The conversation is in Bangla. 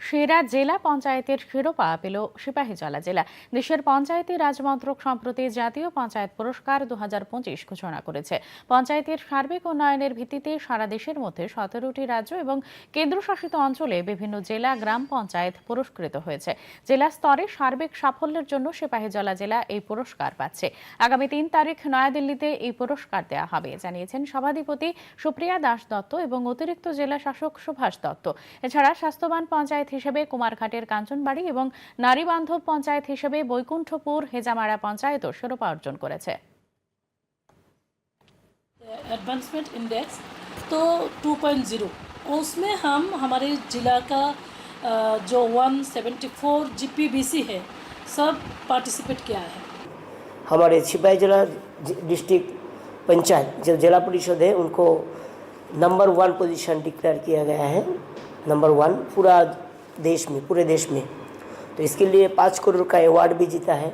সেরা জেলা পঞ্চায়েতের শিরোপা পেল সিপাহীজলা জেলা। দেশের পঞ্চায়েতি রাজ মন্ত্রক সম্প্রতি জাতীয় পঞ্চায়েত পুরস্কার 2025 ঘোষণা করেছে। পঞ্চায়েতের সার্বিক উন্নয়নের ভিত্তিতে সারা দেশের মধ্যে 17টি রাজ্য এবং কেন্দ্রশাসিত অঞ্চলে বিভিন্ন জেলা গ্রাম পঞ্চায়েত পুরস্কৃত হয়েছে। জেলা স্তরে সার্বিক সাফল্যের জন্য সিপাহীজলা জেলা এই পুরস্কার পাচ্ছে। আগামী 3 তারিখ নয়াদিল্লিতে এই পুরস্কার দেওয়া হবে, জানিয়েছেন সভাধিপতি সুপ্রিয়া দাস দত্ত এবং অতিরিক্ত জেলা শাসক সুভাষ দত্ত। এছাড়া স্বাস্থ্যবান পঞ্চায়েত হিসেবে কুমারঘাটের কাঞ্চনবাড়ি এবং নারী বান্ধব পঞ্চায়েত হিসেবে বৈকুণ্ঠপুর হেজামারা পঞ্চায়েতও শিরোপা অর্জন করেছে। एडवांसमेंट इंडेक्स तो 2.0, उसमें हम हमारे ज़िला का जो 174 जीपीबीसी है सब पार्टिसिपेट किया है। हमारे सिपाहीजला डिस्ट्रिक्ट पंचायत जो जिला परिषद है उनको नंबर 1 पोजीशन डिक्लेयर किया गया है, नंबर 1 पूरे देश में। तो इसके लिए 5 करोड़ का अवार्ड भी जीता है।